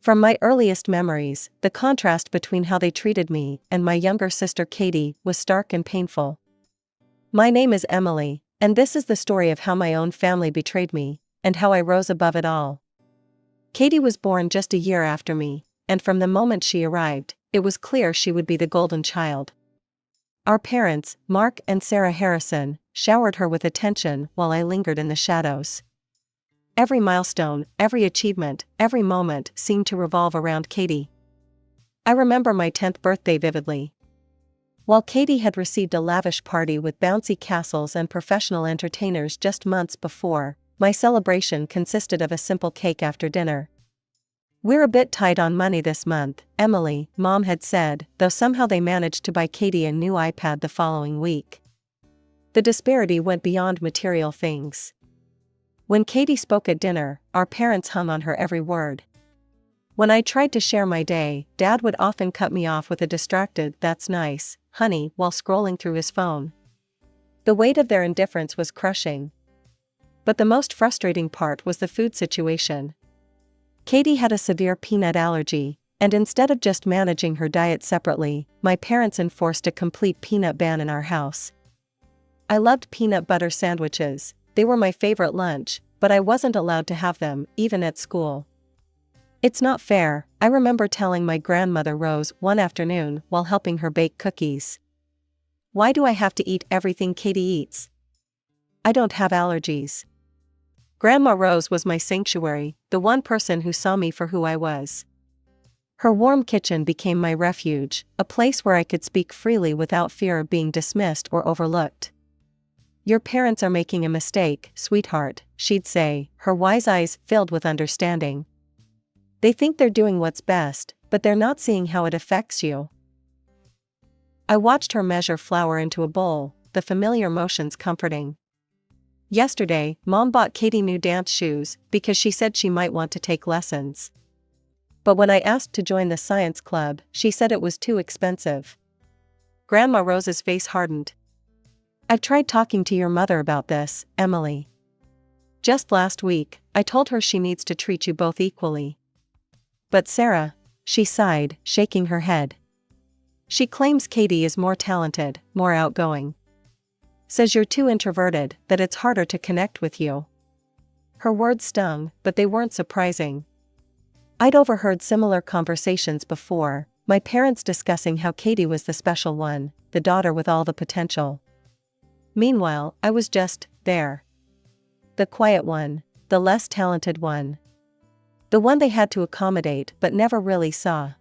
From my earliest memories, the contrast between how they treated me and my younger sister Katie was stark and painful. My name is Emily, and this is the story of how my own family betrayed me, and how I rose above it all. Katie was born just a year after me, and from the moment she arrived, it was clear she would be the golden child. Our parents, Mark and Sarah Harrison, showered her with attention while I lingered in the shadows. Every milestone, every achievement, every moment seemed to revolve around Katie. I remember my 10th birthday vividly. While Katie had received a lavish party with bouncy castles and professional entertainers just months before, my celebration consisted of a simple cake after dinner. "We're a bit tight on money this month," Emily, Mom had said, though somehow they managed to buy Katie a new iPad the following week. The disparity went beyond material things. When Katie spoke at dinner, our parents hung on her every word. When I tried to share my day, Dad would often cut me off with a distracted "that's nice, honey," while scrolling through his phone. The weight of their indifference was crushing. But the most frustrating part was the food situation. Katie had a severe peanut allergy, and instead of just managing her diet separately, my parents enforced a complete peanut ban in our house. I loved peanut butter sandwiches, they were my favorite lunch, but I wasn't allowed to have them, even at school. "It's not fair," I remember telling my grandmother Rose one afternoon while helping her bake cookies. "Why do I have to eat everything Katie eats? I don't have allergies." Grandma Rose was my sanctuary, the one person who saw me for who I was. Her warm kitchen became my refuge, a place where I could speak freely without fear of being dismissed or overlooked. "Your parents are making a mistake, sweetheart," she'd say, her wise eyes filled with understanding. "They think they're doing what's best, but they're not seeing how it affects you." I watched her measure flour into a bowl, the familiar motions comforting. Yesterday, Mom bought Katie new dance shoes because she said she might want to take lessons. But when I asked to join the science club, she said it was too expensive. Grandma Rose's face hardened. "I've tried talking to your mother about this, Emily. Just last week, I told her she needs to treat you both equally." "But Sarah," she sighed, shaking her head. "She claims Katie is more talented, more outgoing. Says you're too introverted, that it's harder to connect with you." Her words stung, but they weren't surprising. I'd overheard similar conversations before, my parents discussing how Katie was the special one, the daughter with all the potential. Meanwhile, I was just there. The quiet one, the less talented one. The one they had to accommodate but never really saw.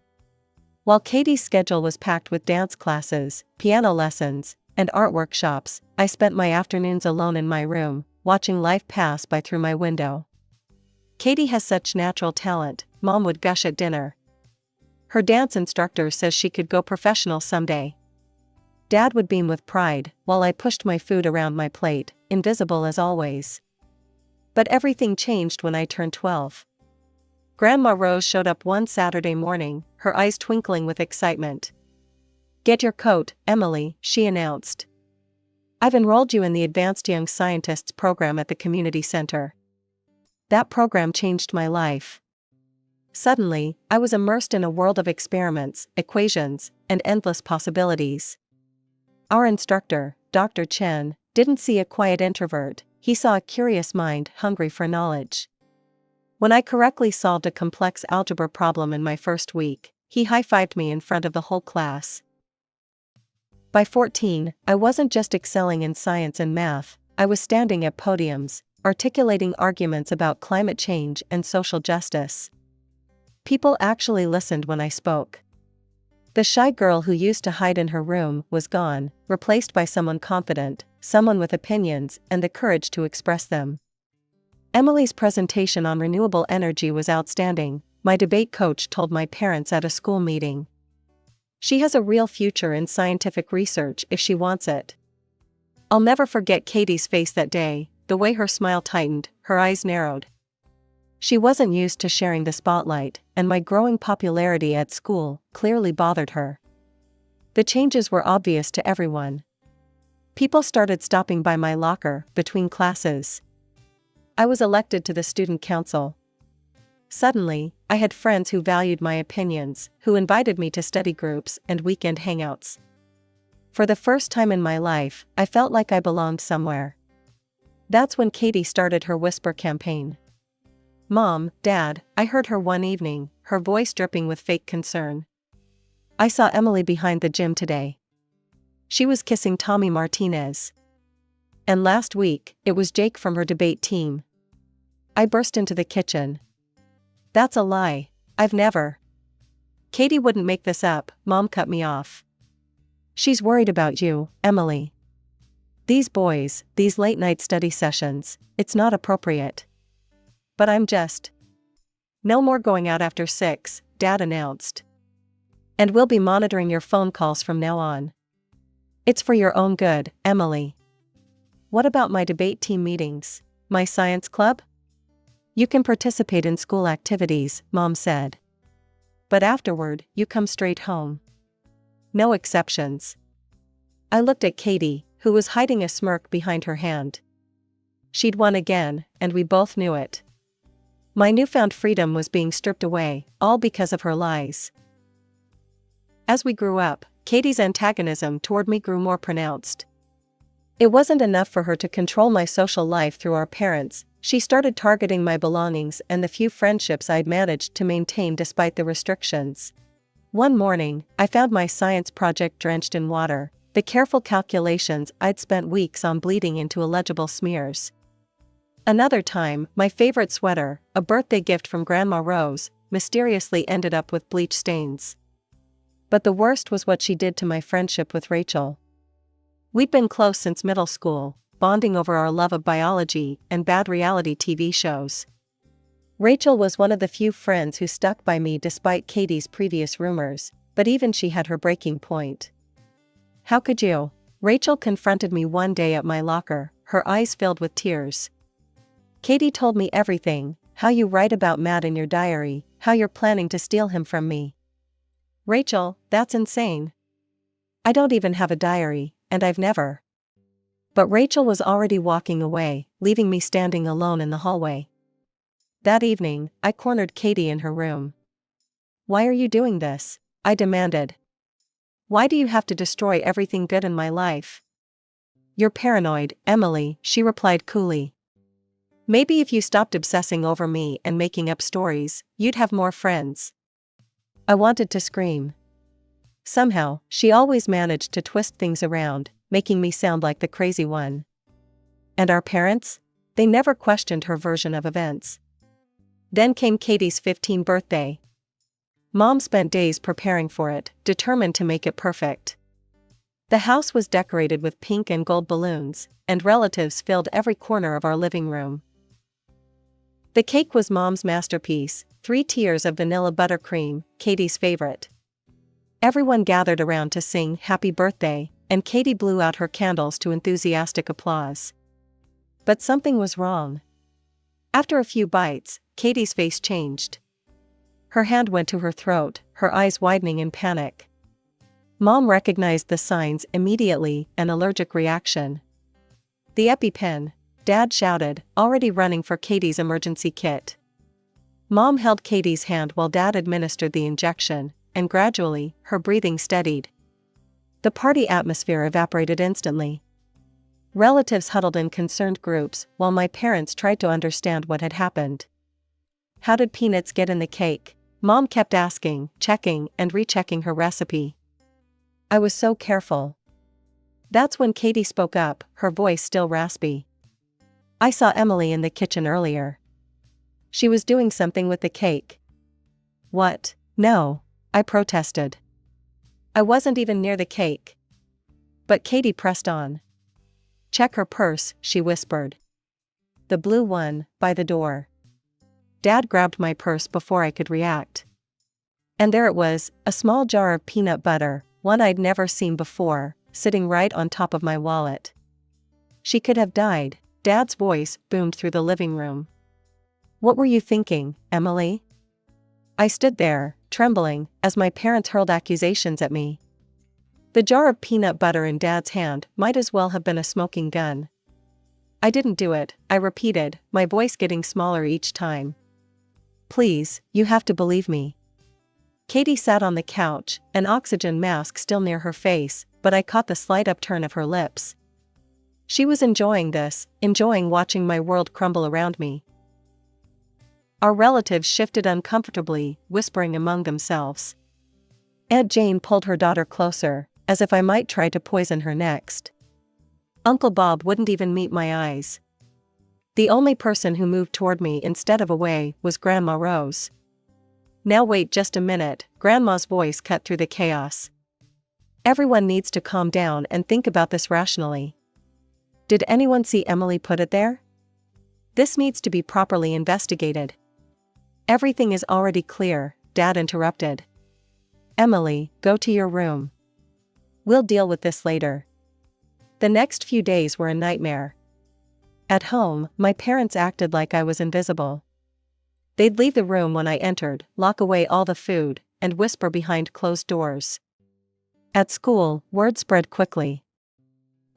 While Katie's schedule was packed with dance classes, piano lessons, and art workshops, I spent my afternoons alone in my room, watching life pass by through my window. "Katie has such natural talent," Mom would gush at dinner. "Her dance instructor says she could go professional someday." Dad would beam with pride, while I pushed my food around my plate, invisible as always. But everything changed when I turned 12. Grandma Rose showed up one Saturday morning, her eyes twinkling with excitement. "Get your coat, Emily," she announced. "I've enrolled you in the Advanced Young Scientists program at the community center." That program changed my life. Suddenly, I was immersed in a world of experiments, equations, and endless possibilities. Our instructor, Dr. Chen, didn't see a quiet introvert, he saw a curious mind hungry for knowledge. When I correctly solved a complex algebra problem in my first week, he high-fived me in front of the whole class. By 14, I wasn't just excelling in science and math, I was standing at podiums, articulating arguments about climate change and social justice. People actually listened when I spoke. The shy girl who used to hide in her room was gone, replaced by someone confident, someone with opinions and the courage to express them. Emily's presentation on renewable energy was outstanding, my debate coach told my parents at a school meeting. "She has a real future in scientific research if she wants it." I'll never forget Katie's face that day, the way her smile tightened, her eyes narrowed. She wasn't used to sharing the spotlight, and my growing popularity at school clearly bothered her. The changes were obvious to everyone. People started stopping by my locker between classes. I was elected to the student council. Suddenly, I had friends who valued my opinions, who invited me to study groups and weekend hangouts. For the first time in my life, I felt like I belonged somewhere. That's when Katie started her whisper campaign. "Mom, Dad," I heard her one evening, her voice dripping with fake concern. "I saw Emily behind the gym today. She was kissing Tommy Martinez. And last week, it was Jake from her debate team." I burst into the kitchen. "That's a lie. I've never." "Katie wouldn't make this up," Mom cut me off. "She's worried about you, Emily. These boys, these late-night study sessions, it's not appropriate." "But I'm just..." "No more going out after 6, Dad announced. And we'll be monitoring your phone calls from now on. It's for your own good, Emily." "What about my debate team meetings? My science club?" "You can participate in school activities," Mom said. "But afterward, you come straight home. No exceptions." I looked at Katie, who was hiding a smirk behind her hand. She'd won again, and we both knew it. My newfound freedom was being stripped away, all because of her lies. As we grew up, Katie's antagonism toward me grew more pronounced. It wasn't enough for her to control my social life through our parents. She started targeting my belongings and the few friendships I'd managed to maintain despite the restrictions. One morning, I found my science project drenched in water, the careful calculations I'd spent weeks on bleeding into illegible smears. Another time, my favorite sweater, a birthday gift from Grandma Rose, mysteriously ended up with bleach stains. But the worst was what she did to my friendship with Rachel. We'd been close since middle school, bonding over our love of biology and bad reality TV shows. Rachel was one of the few friends who stuck by me despite Katie's previous rumors, but even she had her breaking point. "How could you?" Rachel confronted me one day at my locker, her eyes filled with tears. "Katie told me everything, how you write about Matt in your diary, how you're planning to steal him from me." "Rachel, that's insane. I don't even have a diary, and I've never..." But Rachel was already walking away, leaving me standing alone in the hallway. That evening, I cornered Katie in her room. "Why are you doing this?" I demanded. "Why do you have to destroy everything good in my life?" "You're paranoid, Emily," she replied coolly. "Maybe if you stopped obsessing over me and making up stories, you'd have more friends." I wanted to scream. Somehow, she always managed to twist things around, making me sound like the crazy one. And our parents? They never questioned her version of events. Then came Katie's 15th birthday. Mom spent days preparing for it, determined to make it perfect. The house was decorated with pink and gold balloons, and relatives filled every corner of our living room. The cake was Mom's masterpiece, 3 tiers of vanilla buttercream, Katie's favorite. Everyone gathered around to sing "Happy Birthday," and Katie blew out her candles to enthusiastic applause. But something was wrong. After a few bites, Katie's face changed. Her hand went to her throat, her eyes widening in panic. Mom recognized the signs immediately, an allergic reaction. "The EpiPen," Dad shouted, already running for Katie's emergency kit. Mom held Katie's hand while Dad administered the injection, and gradually, her breathing steadied. The party atmosphere evaporated instantly. Relatives huddled in concerned groups, while my parents tried to understand what had happened. "How did peanuts get in the cake?" Mom kept asking, checking and rechecking her recipe. I was so careful. That's when Katie spoke up, her voice still raspy. "I saw Emily in the kitchen earlier. She was doing something with the cake." "What? No," I protested. "I wasn't even near the cake." But Katie pressed on. "Check her purse," she whispered. "The blue one, by the door." Dad grabbed my purse before I could react. And there it was, a small jar of peanut butter, one I'd never seen before, sitting right on top of my wallet. "She could have died," Dad's voice boomed through the living room. "What were you thinking, Emily?" I stood there, trembling, as my parents hurled accusations at me. The jar of peanut butter in Dad's hand might as well have been a smoking gun. "I didn't do it," I repeated, my voice getting smaller each time. Please, you have to believe me. Katie sat on the couch, an oxygen mask still near her face, but I caught the slight upturn of her lips. She was enjoying this, enjoying watching my world crumble around me. Our relatives shifted uncomfortably, whispering among themselves. Aunt Jane pulled her daughter closer, as if I might try to poison her next. Uncle Bob wouldn't even meet my eyes. The only person who moved toward me instead of away was Grandma Rose. Now wait just a minute, Grandma's voice cut through the chaos. Everyone needs to calm down and think about this rationally. Did anyone see Emily put it there? This needs to be properly investigated. Everything is already clear, Dad interrupted. Emily, go to your room. We'll deal with this later. The next few days were a nightmare. At home, my parents acted like I was invisible. They'd leave the room when I entered, lock away all the food, and whisper behind closed doors. At school, word spread quickly.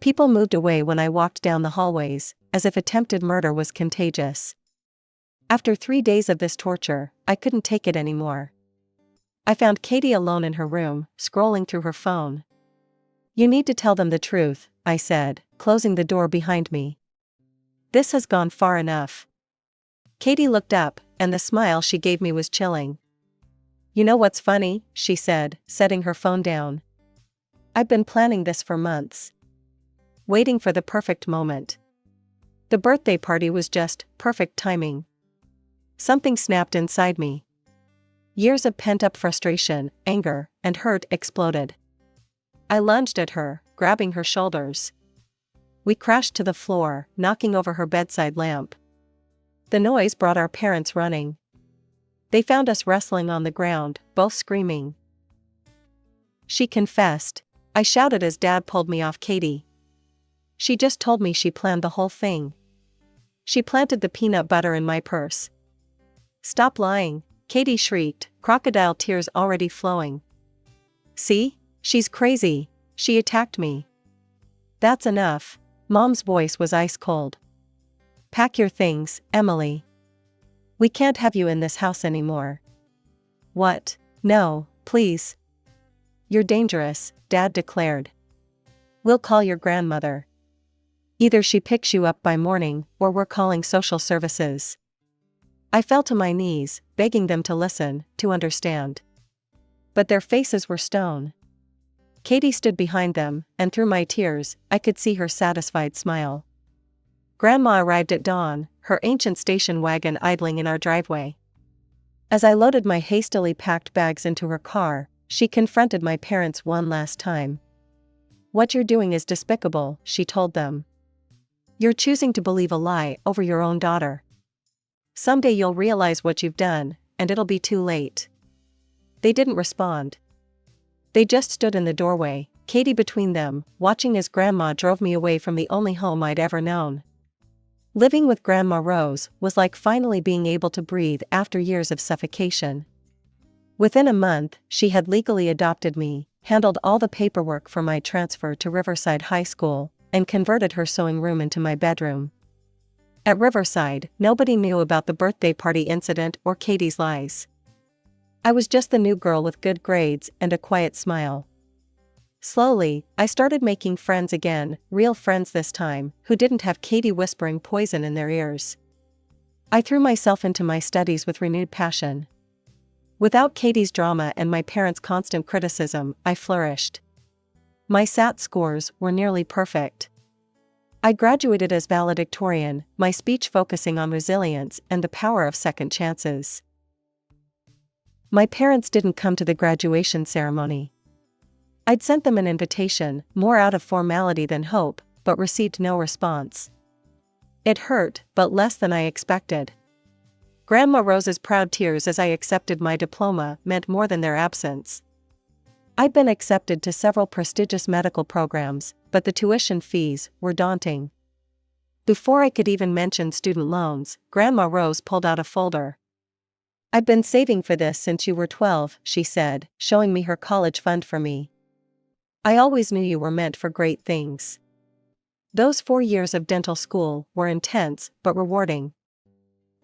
People moved away when I walked down the hallways, as if attempted murder was contagious. After 3 days of this torture, I couldn't take it anymore. I found Katie alone in her room, scrolling through her phone. You need to tell them the truth, I said, closing the door behind me. This has gone far enough. Katie looked up, and the smile she gave me was chilling. You know what's funny, she said, setting her phone down. I've been planning this for months. Waiting for the perfect moment. The birthday party was just perfect timing. Something snapped inside me. Years of pent-up frustration, anger, and hurt exploded. I lunged at her, grabbing her shoulders. We crashed to the floor, knocking over her bedside lamp. The noise brought our parents running. They found us wrestling on the ground, both screaming. She confessed, I shouted as Dad pulled me off Katie. She just told me she planned the whole thing. She planted the peanut butter in my purse. Stop lying, Katie shrieked, crocodile tears already flowing. See? She's crazy. She attacked me. That's enough. Mom's voice was ice cold. Pack your things, Emily. We can't have you in this house anymore. What? No, please. You're dangerous, Dad declared. We'll call your grandmother. Either she picks you up by morning, or we're calling social services. I fell to my knees, begging them to listen, to understand. But their faces were stone. Katie stood behind them, and through my tears, I could see her satisfied smile. Grandma arrived at dawn, her ancient station wagon idling in our driveway. As I loaded my hastily packed bags into her car, she confronted my parents one last time. What you're doing is despicable, she told them. You're choosing to believe a lie over your own daughter. Someday you'll realize what you've done, and it'll be too late. They didn't respond. They just stood in the doorway, Katie between them, watching as Grandma drove me away from the only home I'd ever known. Living with Grandma Rose was like finally being able to breathe after years of suffocation. Within a month, she had legally adopted me, handled all the paperwork for my transfer to Riverside High School, and converted her sewing room into my bedroom. At Riverside, nobody knew about the birthday party incident or Katie's lies. I was just the new girl with good grades and a quiet smile. Slowly, I started making friends again, real friends this time, who didn't have Katie whispering poison in their ears. I threw myself into my studies with renewed passion. Without Katie's drama and my parents' constant criticism, I flourished. My SAT scores were nearly perfect. I graduated as valedictorian, my speech focusing on resilience and the power of second chances. My parents didn't come to the graduation ceremony. I'd sent them an invitation, more out of formality than hope, but received no response. It hurt, but less than I expected. Grandma Rose's proud tears as I accepted my diploma meant more than their absence. I'd been accepted to several prestigious medical programs, but the tuition fees were daunting. Before I could even mention student loans, Grandma Rose pulled out a folder. I've been saving for this since you were 12, she said, showing me her college fund for me. I always knew you were meant for great things. Those 4 years of dental school were intense but rewarding.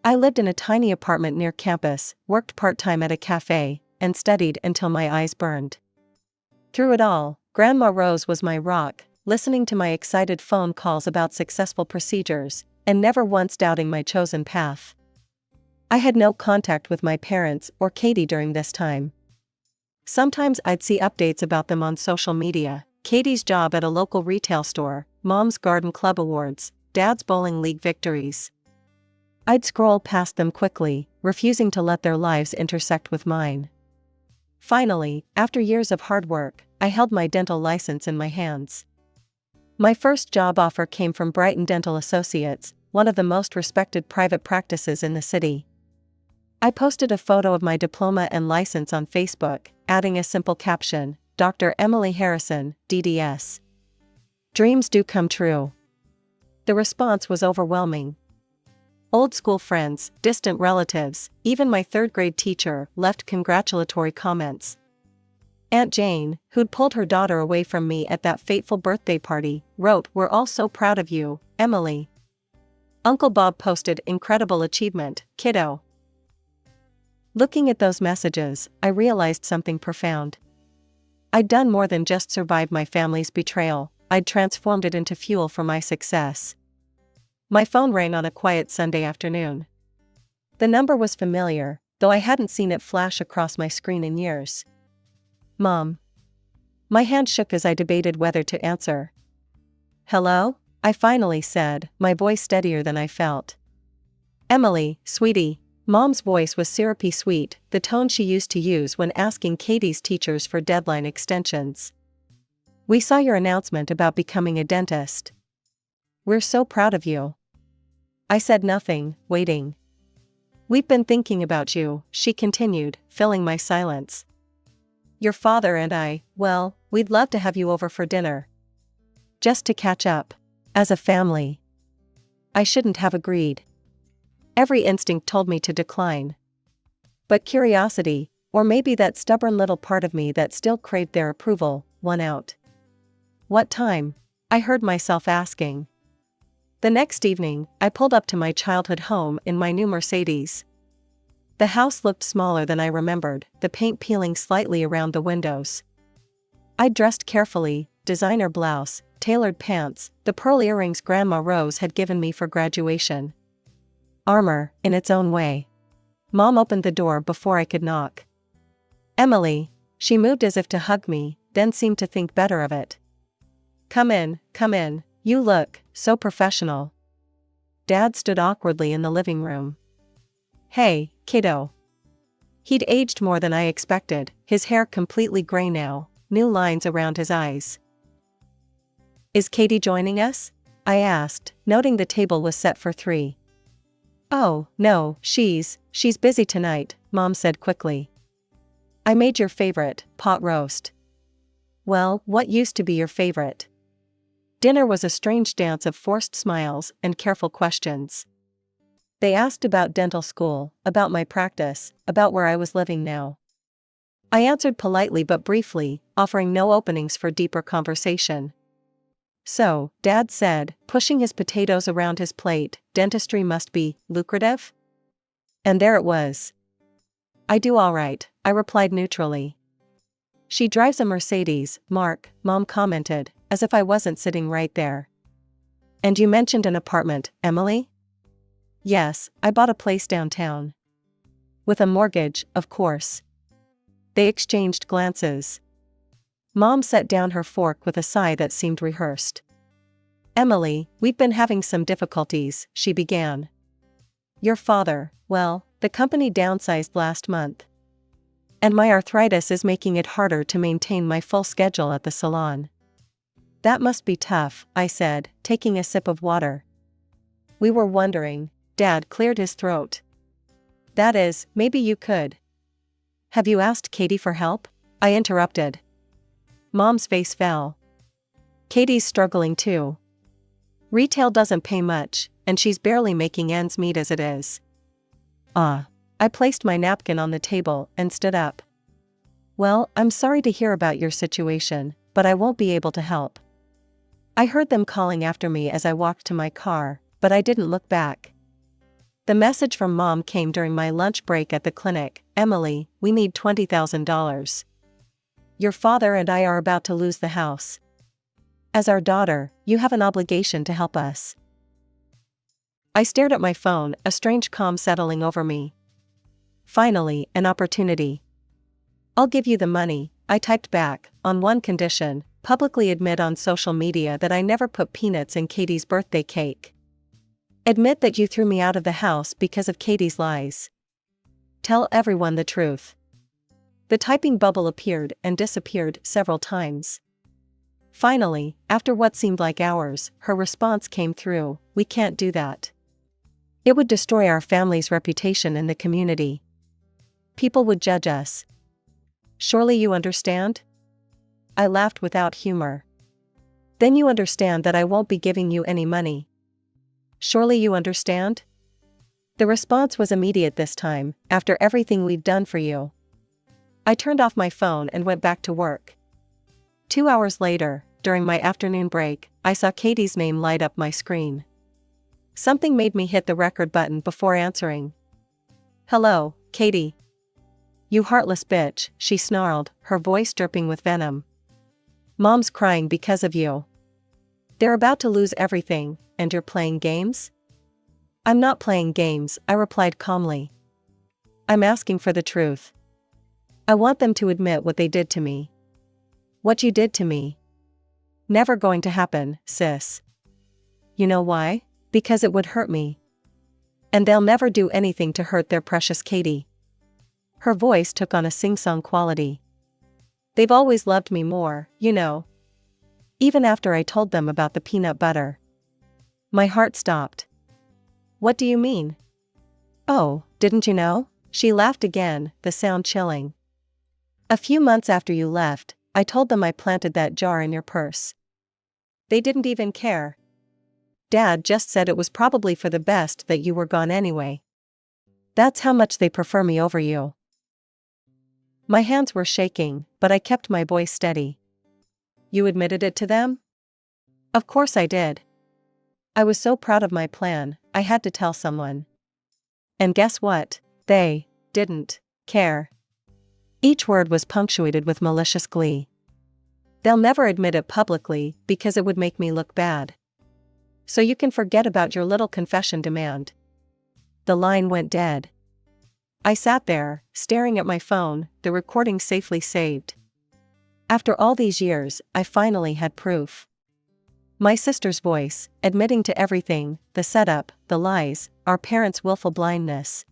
I lived in a tiny apartment near campus, worked part-time at a cafe, and studied until my eyes burned. Through it all, Grandma Rose was my rock, listening to my excited phone calls about successful procedures, and never once doubting my chosen path. I had no contact with my parents or Katie during this time. Sometimes I'd see updates about them on social media: Katie's job at a local retail store, Mom's garden club awards, Dad's bowling league victories. I'd scroll past them quickly, refusing to let their lives intersect with mine. Finally, after years of hard work, I held my dental license in my hands. My first job offer came from Brighton Dental Associates, one of the most respected private practices in the city. I posted a photo of my diploma and license on Facebook, adding a simple caption: Dr. Emily Harrison, DDS. Dreams do come true. The response was overwhelming. Old school friends, distant relatives, even my third-grade teacher left congratulatory comments. Aunt Jane, who'd pulled her daughter away from me at that fateful birthday party, wrote, "We're all so proud of you, Emily." Uncle Bob posted, "Incredible achievement, kiddo." Looking at those messages, I realized something profound. I'd done more than just survive my family's betrayal, I'd transformed it into fuel for my success. My phone rang on a quiet Sunday afternoon. The number was familiar, though I hadn't seen it flash across my screen in years. Mom. My hand shook as I debated whether to answer. "Hello?" I finally said, my voice steadier than I felt. "Emily, sweetie." Mom's voice was syrupy sweet, the tone she used to use when asking Katie's teachers for deadline extensions. "We saw your announcement about becoming a dentist. We're so proud of you." I said nothing, waiting. "We've been thinking about you," she continued, filling my silence. "Your father and I, well, we'd love to have you over for dinner. Just to catch up. As a family." I shouldn't have agreed. Every instinct told me to decline. But curiosity, or maybe that stubborn little part of me that still craved their approval, won out. "What time?" I heard myself asking. The next evening, I pulled up to my childhood home in my new Mercedes. The house looked smaller than I remembered, the paint peeling slightly around the windows. I dressed carefully: designer blouse, tailored pants, the pearl earrings Grandma Rose had given me for graduation. Armor, in its own way. Mom opened the door before I could knock. "Emily." She moved as if to hug me, then seemed to think better of it. Come in, you look so professional." Dad stood awkwardly in the living room. "Hey, kiddo." He'd aged more than I expected, his hair completely gray now, new lines around his eyes. "Is Katie joining us?" I asked, noting the table was set for 3. "Oh, no, she's busy tonight," Mom said quickly. "I made your favorite, pot roast." "Well, what used to be your favorite?" Dinner was a strange dance of forced smiles and careful questions. They asked about dental school, about my practice, about where I was living now. I answered politely but briefly, offering no openings for deeper conversation. "So," Dad said, pushing his potatoes around his plate, "dentistry must be lucrative?" And there it was. "I do all right," I replied neutrally. "She drives a Mercedes, Mark," Mom commented, as if I wasn't sitting right there. "And you mentioned an apartment, Emily?" "Yes, I bought a place downtown." "With a mortgage, of course." They exchanged glances. Mom set down her fork with a sigh that seemed rehearsed. "Emily, we've been having some difficulties," she began. "Your father, well, the company downsized last month. And my arthritis is making it harder to maintain my full schedule at the salon." "That must be tough," I said, taking a sip of water. "We were wondering." Dad cleared his throat. "That is, maybe you could." "Have you asked Katie for help?" I interrupted. Mom's face fell. "Katie's struggling too. Retail doesn't pay much, and she's barely making ends meet as it is." I placed my napkin on the table and stood up. "Well, I'm sorry to hear about your situation, but I won't be able to help." I heard them calling after me as I walked to my car, but I didn't look back. The message from Mom came during my lunch break at the clinic. Emily, we need $20,000. Your father and I are about to lose the house. As our daughter, you have an obligation to help us. I stared at my phone, a strange calm settling over me. Finally, an opportunity. I'll give you the money, I typed back, on one condition: publicly admit on social media that I never put peanuts in Katie's birthday cake. Admit that you threw me out of the house because of Katie's lies. Tell everyone the truth. The typing bubble appeared and disappeared several times. Finally, after what seemed like hours, her response came through: we can't do that. It would destroy our family's reputation in the community. People would judge us. Surely you understand? I laughed without humor. Then you understand that I won't be giving you any money. Surely you understand? The response was immediate this time: after everything we've done for you. I turned off my phone and went back to work. 2 hours later, during my afternoon break, I saw Katie's name light up my screen. Something made me hit the record button before answering. Hello, Katie. You heartless bitch, she snarled, her voice dripping with venom. Mom's crying because of you. They're about to lose everything, and you're playing games? I'm not playing games, I replied calmly. I'm asking for the truth. I want them to admit what they did to me. What you did to me. Never going to happen, sis. You know why? Because it would hurt me. And they'll never do anything to hurt their precious Katie. Her voice took on a sing-song quality. They've always loved me more, you know. Even after I told them about the peanut butter. My heart stopped. What do you mean? Oh, didn't you know? She laughed again, the sound chilling. A few months after you left, I told them I planted that jar in your purse. They didn't even care. Dad just said it was probably for the best that you were gone anyway. That's how much they prefer me over you. My hands were shaking, but I kept my voice steady. You admitted it to them? Of course I did. I was so proud of my plan, I had to tell someone. And guess what? They didn't care. Each word was punctuated with malicious glee. They'll never admit it publicly because it would make me look bad. So you can forget about your little confession demand. The line went dead. I sat there, staring at my phone, the recording safely saved. After all these years, I finally had proof. My sister's voice, admitting to everything: the setup, the lies, our parents' willful blindness.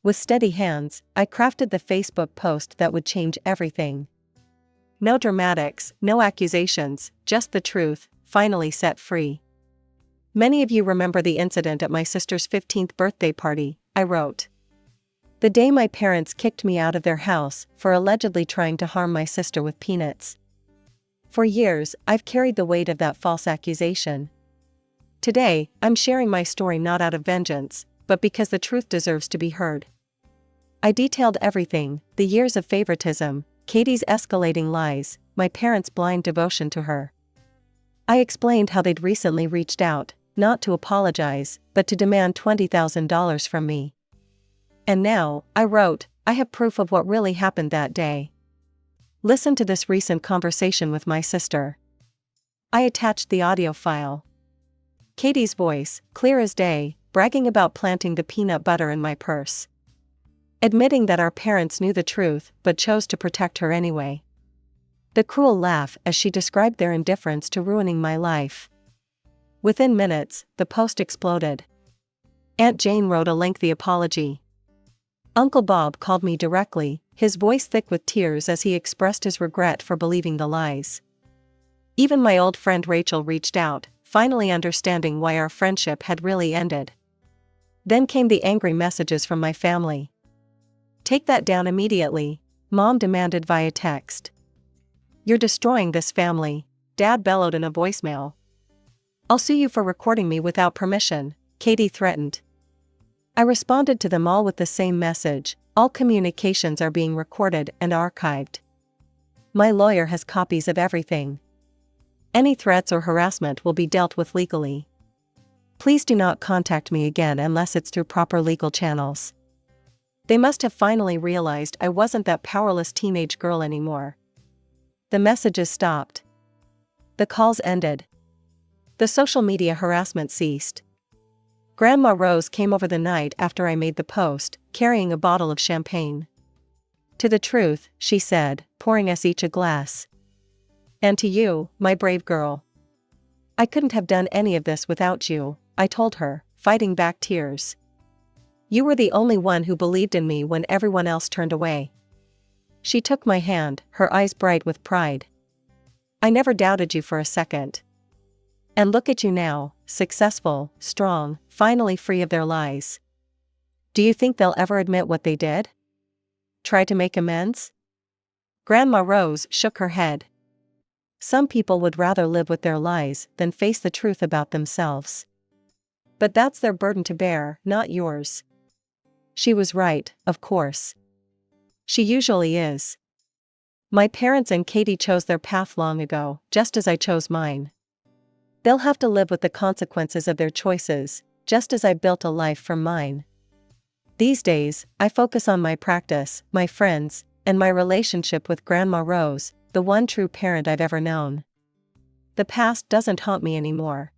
With steady hands, I crafted the Facebook post that would change everything. No dramatics, no accusations, just the truth, finally set free. Many of you remember the incident at my sister's 15th birthday party, I wrote. The day my parents kicked me out of their house for allegedly trying to harm my sister with peanuts. For years, I've carried the weight of that false accusation. Today, I'm sharing my story not out of vengeance, but because the truth deserves to be heard. I detailed everything: the years of favoritism, Katie's escalating lies, my parents' blind devotion to her. I explained how they'd recently reached out, not to apologize, but to demand $20,000 from me. And now, I wrote, I have proof of what really happened that day. Listen to this recent conversation with my sister. I attached the audio file. Katie's voice, clear as day, bragging about planting the peanut butter in my purse. Admitting that our parents knew the truth but chose to protect her anyway. The cruel laugh as she described their indifference to ruining my life. Within minutes, the post exploded. Aunt Jane wrote a lengthy apology. Uncle Bob called me directly, his voice thick with tears as he expressed his regret for believing the lies. Even my old friend Rachel reached out, finally understanding why our friendship had really ended. Then came the angry messages from my family. Take that down immediately, Mom demanded via text. You're destroying this family, Dad bellowed in a voicemail. I'll sue you for recording me without permission, Katie threatened. I responded to them all with the same message: all communications are being recorded and archived. My lawyer has copies of everything. Any threats or harassment will be dealt with legally. Please do not contact me again unless it's through proper legal channels. They must have finally realized I wasn't that powerless teenage girl anymore. The messages stopped. The calls ended. The social media harassment ceased. Grandma Rose came over the night after I made the post, carrying a bottle of champagne. "To the truth," she said, pouring us each a glass. "And to you, my brave girl. I couldn't have done any of this without you," I told her, fighting back tears. "You were the only one who believed in me when everyone else turned away." She took my hand, her eyes bright with pride. "I never doubted you for a second. And look at you now, successful, strong, finally free of their lies. Do you think they'll ever admit what they did? Try to make amends?" Grandma Rose shook her head. "Some people would rather live with their lies than face the truth about themselves. But that's their burden to bear, not yours." She was right, of course. She usually is. My parents and Katie chose their path long ago, just as I chose mine. They'll have to live with the consequences of their choices, just as I built a life from mine. These days, I focus on my practice, my friends, and my relationship with Grandma Rose, the one true parent I've ever known. The past doesn't haunt me anymore.